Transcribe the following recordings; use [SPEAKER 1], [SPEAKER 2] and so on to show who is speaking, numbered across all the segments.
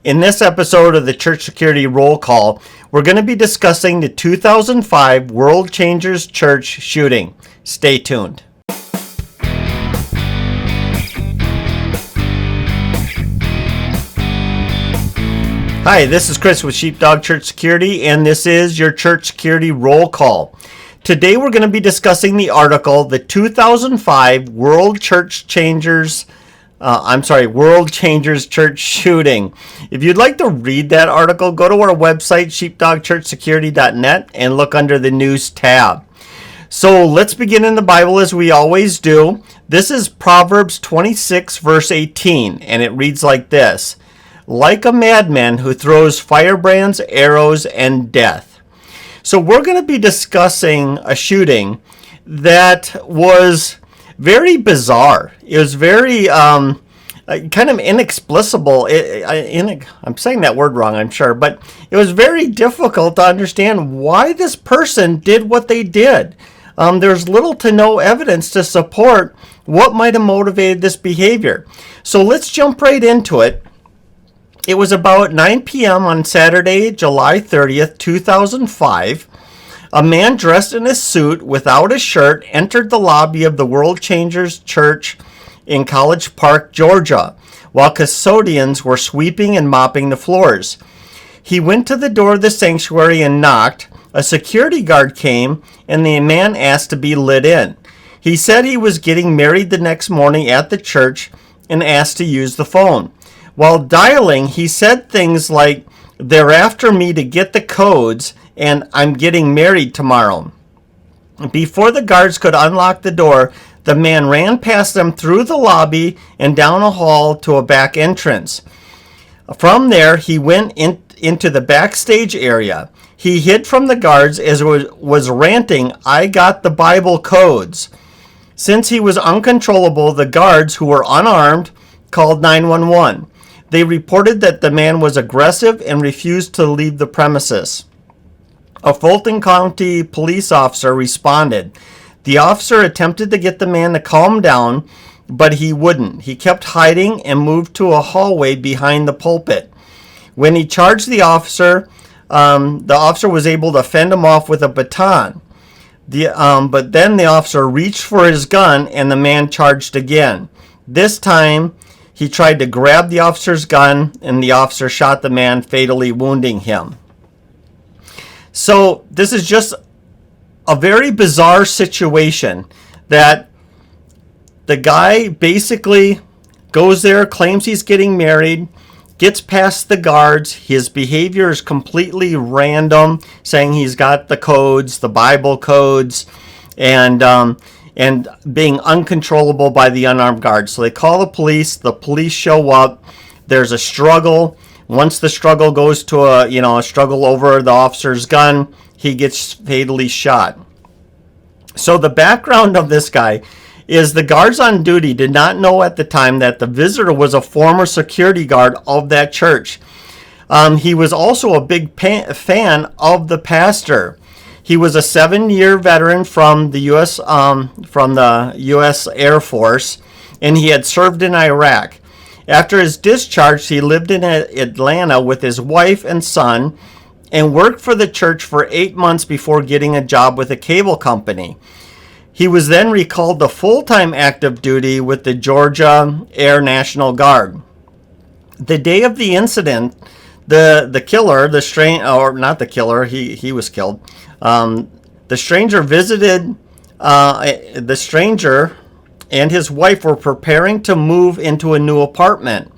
[SPEAKER 1] In this episode of the Church Security Roll Call, we're going to be discussing the 2005 World Changers Church shooting. Stay tuned. Hi, this is Chris with Sheepdog Church Security, and this is your Church Security Roll Call. Today we're going to be discussing the article, the 2005 World Changers Church shooting. If you'd like to read that article, go to our website, sheepdogchurchsecurity.net, and look under the News tab. So let's begin in the Bible as we always do. This is Proverbs 26, verse 18, and it reads like this: like a madman who throws firebrands, arrows, and death. So we're going to be discussing a shooting that was very bizarre. It was very kind of inexplicable. I'm saying that word wrong, I'm sure, but it was very difficult to understand why this person did what they did. There's little to no evidence to support what might have motivated this behavior. So let's jump right into it. It was about 9 p.m. on Saturday, July 30th, 2005. A man dressed in a suit without a shirt entered the lobby of the World Changers Church in College Park, Georgia, while custodians were sweeping and mopping the floors. He went to the door of the sanctuary and knocked. A security guard came, and the man asked to be let in. He said he was getting married the next morning at the church and asked to use the phone. While dialing, he said things like, "They're after me to get the codes, and I'm getting married tomorrow." Before the guards could unlock the door, the man ran past them through the lobby and down a hall to a back entrance. From there, he went into the backstage area. He hid from the guards as was ranting, "I got the Bible codes." Since he was uncontrollable, the guards, who were unarmed, called 911. They reported that the man was aggressive and refused to leave the premises. A Fulton County police officer responded. The officer attempted to get the man to calm down, but he wouldn't. He kept hiding and moved to a hallway behind the pulpit. When he charged the officer was able to fend him off with a baton. But then the officer reached for his gun and the man charged again. This time, he tried to grab the officer's gun, and the officer shot the man, fatally wounding him. So this is just a very bizarre situation that the guy basically goes there, claims he's getting married, gets past the guards. His behavior is completely random, saying he's got the codes, the Bible codes, and being uncontrollable by the unarmed guards. So they call the police show up, there's a struggle. Once the struggle goes to a struggle over the officer's gun, he gets fatally shot. So the background of this guy is the guards on duty did not know at the time that the visitor was a former security guard of that church. He was also a big fan of the pastor. He was a 7-year veteran from the U.S. Air Force, and he had served in Iraq. After his discharge, he lived in Atlanta with his wife and son and worked for the church for 8 months before getting a job with a cable company. He was then recalled to full-time active duty with the Georgia Air National Guard. The day of the incident, the killer, he was killed. The stranger visited, the stranger and his wife were preparing to move into a new apartment.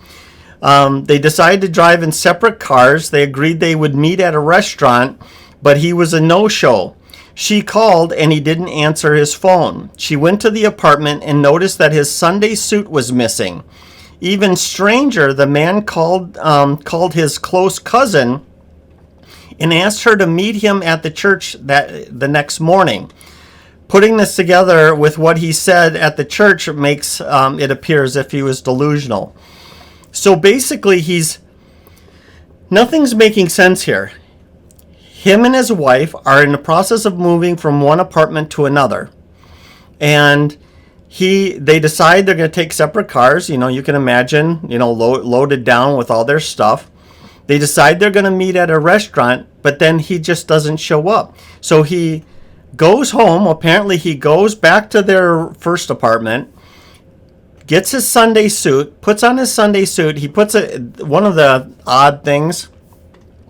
[SPEAKER 1] They decided to drive in separate cars. They agreed they would meet at a restaurant, but he was a no-show. She called and he didn't answer his phone. She went to the apartment and noticed that his Sunday suit was missing. Even stranger, the man called his close cousin and asked her to meet him at the church the next morning. Putting this together with what he said at the church makes it appear as if he was delusional. So basically, nothing's making sense here. Him and his wife are in the process of moving from one apartment to another. And they decide they're going to take separate cars. You can imagine, loaded down with all their stuff. They decide they're going to meet at a restaurant, but then he just doesn't show up. So he goes home. Apparently, he goes back to their first apartment, gets his Sunday suit, puts on his Sunday suit. He puts one of the odd things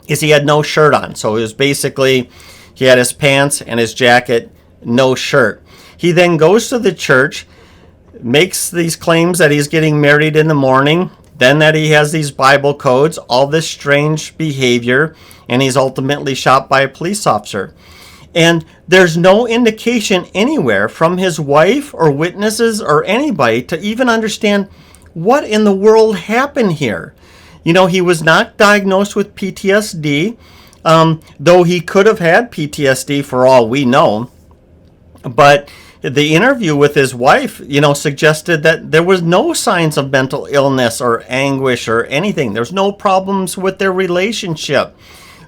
[SPEAKER 1] is he had no shirt on. So it was basically, he had his pants and his jacket, no shirt. He then goes to the church, makes these claims that he's getting married in the morning, then that he has these Bible codes, all this strange behavior, and he's ultimately shot by a police officer. And there's no indication anywhere from his wife or witnesses or anybody to even understand what in the world happened here. You know, he was not diagnosed with PTSD, though he could have had PTSD for all we know. But the interview with his wife, you know, suggested that there was no signs of mental illness or anguish or anything. There's no problems with their relationship.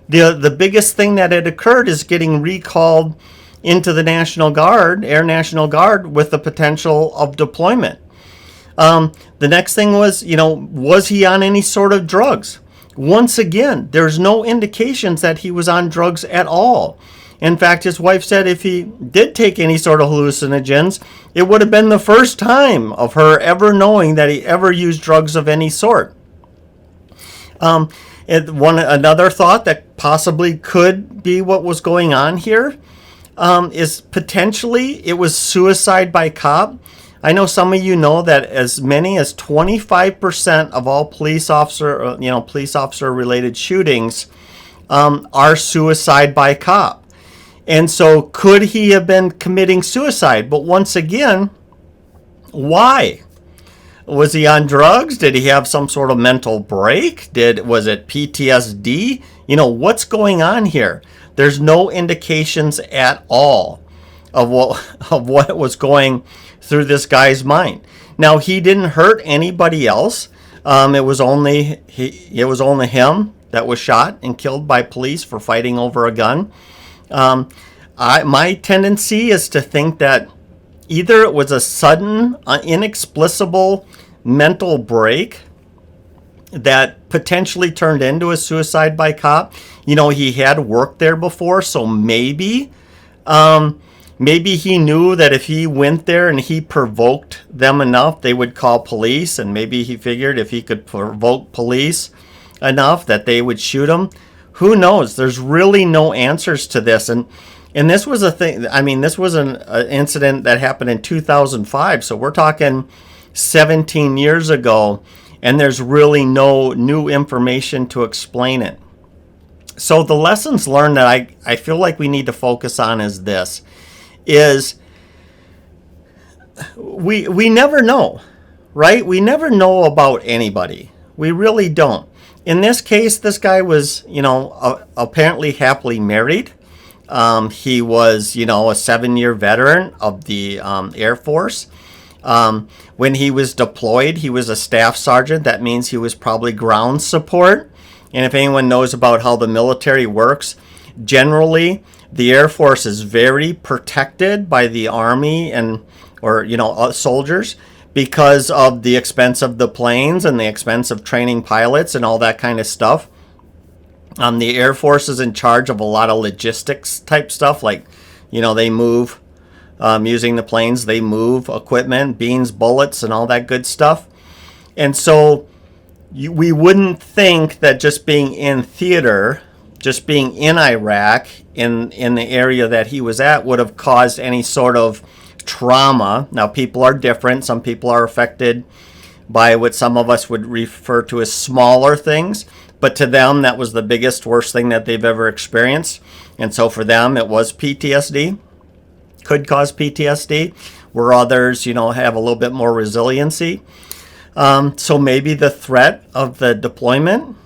[SPEAKER 1] The biggest thing that had occurred is getting recalled into the National Guard, Air National Guard, with the potential of deployment. The next thing was, you know, was he on any sort of drugs? Once again, there's no indications that he was on drugs at all. In fact, his wife said if he did take any sort of hallucinogens, it would have been the first time of her ever knowing that he ever used drugs of any sort. Another thought that possibly could be what was going on here is potentially it was suicide by cop. I know some of you know that as many as 25% of all police officer related shootings are suicide by cop. And so could he have been committing suicide? But once again, why? Was he on drugs? Did he have some sort of mental break? Was it PTSD? You know, what's going on here? There's no indications at all of what was going through this guy's mind. Now, he didn't hurt anybody else. It was only him that was shot and killed by police for fighting over a gun. My tendency is to think that either it was a sudden, inexplicable mental break that potentially turned into a suicide by cop. You know, he had worked there before, so maybe he knew that if he went there and he provoked them enough, they would call police, and maybe he figured if he could provoke police enough that they would shoot him. Who knows? There's really no answers to this. And this was a thing. I mean, this was an incident that happened in 2005. So we're talking 17 years ago, and there's really no new information to explain it. So the lessons learned that I feel like we need to focus on is this, is we never know, right? We never know about anybody. We really don't. In this case, this guy was, you know, apparently happily married. He was, you know, a 7-year veteran of the Air Force. When he was deployed, he was a staff sergeant. That means he was probably ground support. And if anyone knows about how the military works, generally the Air Force is very protected by the Army or soldiers, because of the expense of the planes and the expense of training pilots and all that kind of stuff. The Air Force is in charge of a lot of logistics type stuff, like, you know, they move, using the planes, they move equipment, beans, bullets, and all that good stuff. And so we wouldn't think that just being in theater, just being in Iraq, in the area that he was at, would have caused any sort of trauma. Now, people are different. Some people are affected by what some of us would refer to as smaller things, but to them, that was the biggest, worst thing that they've ever experienced. And so for them, it was PTSD, could cause PTSD, where others, you know, have a little bit more resiliency. So maybe the threat of the deployment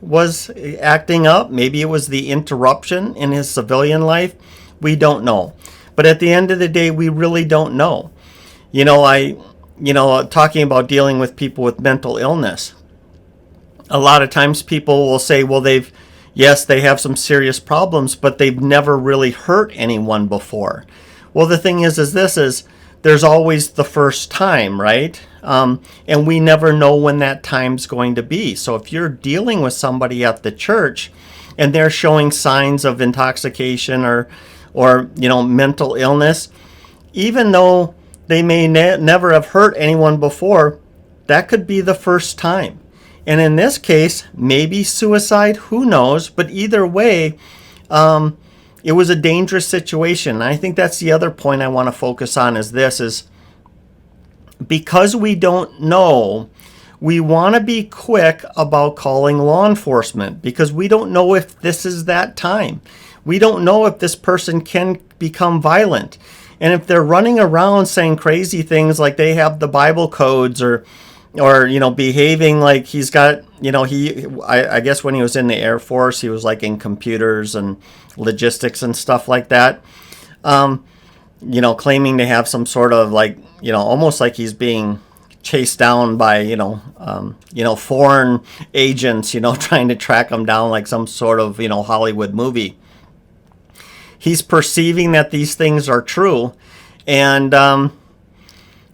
[SPEAKER 1] was acting up. Maybe it was the interruption in his civilian life. We don't know. But at the end of the day, we really don't know. You know, talking about dealing with people with mental illness, a lot of times people will say, well, they have some serious problems, but they've never really hurt anyone before. Well, the thing is there's always the first time, right? And we never know when that time's going to be. So if you're dealing with somebody at the church and they're showing signs of intoxication or mental illness, even though they may never have hurt anyone before, that could be the first time. And in this case, maybe suicide, who knows? But either way, it was a dangerous situation. And I think that's the other point I want to focus on is because we don't know, we want to be quick about calling law enforcement because we don't know if this is that time. We don't know if this person can become violent. And if they're running around saying crazy things like they have the Bible codes or behaving like he's got, I guess when he was in the Air Force, he was like in computers and logistics and stuff like that. Claiming to have some sort of almost like he's being chased down by, foreign agents, trying to track him down like some sort of, Hollywood movie. He's perceiving that these things are true, and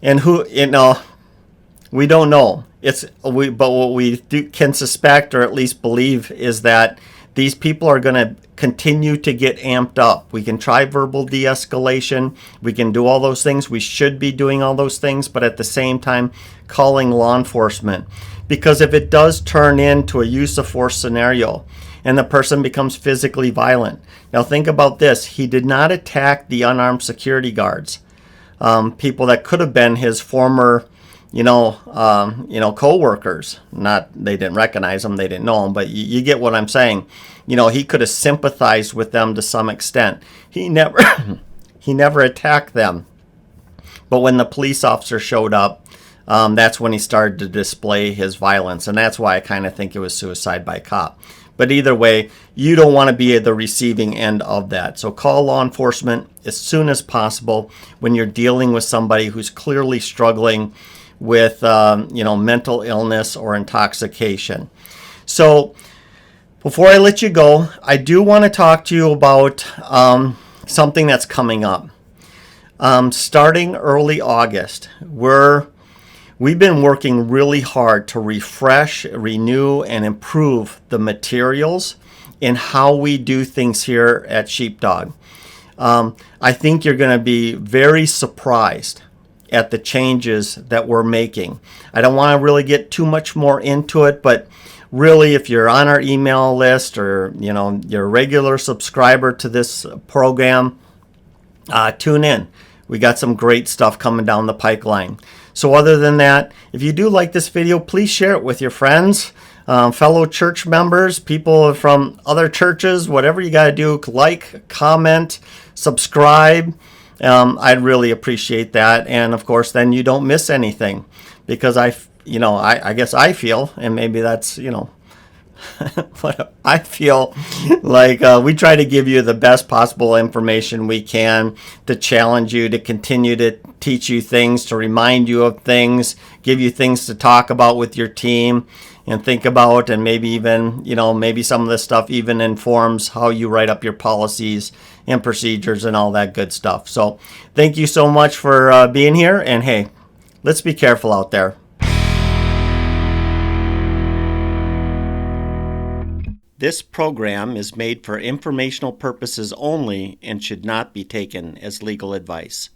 [SPEAKER 1] who, we don't know. But what we can suspect or at least believe is that these people are going to continue to get amped up. We can try verbal de-escalation. We can do all those things. We should be doing all those things, but at the same time, calling law enforcement. Because if it does turn into a use of force scenario and the person becomes physically violent. Now think about this. He did not attack the unarmed security guards. People that could have been his former co-workers. Not, they didn't recognize him, they didn't know him, but you get what I'm saying. He could have sympathized with them to some extent. He never attacked them. But when the police officer showed up, that's when he started to display his violence, and that's why I kind of think it was suicide by cop. But either way, you don't want to be at the receiving end of that. So call law enforcement as soon as possible when you're dealing with somebody who's clearly struggling with mental illness or intoxication. So before I let you go, I do want to talk to you about something that's coming up. Starting early August, we've been working really hard to refresh, renew, and improve the materials in how we do things here at Sheepdog. I think you're going to be very surprised at the changes that we're making. I don't want to really get too much more into it, but really if you're on our email list or you're a regular subscriber to this program, tune in. We got some great stuff coming down the pipeline. So other than that, if you do like this video, please share it with your friends, fellow church members, people from other churches, whatever you got to do, like, comment, subscribe. I'd really appreciate that. And of course, then you don't miss anything because I guess I feel, and maybe that's, what I feel like we try to give you the best possible information we can to challenge you, to continue to teach you things, to remind you of things, give you things to talk about with your team and think about, and maybe even, maybe some of this stuff even informs how you write up your policies and procedures and all that good stuff. So thank you so much for being here, and hey, let's be careful out there. This program is made for informational purposes only and should not be taken as legal advice.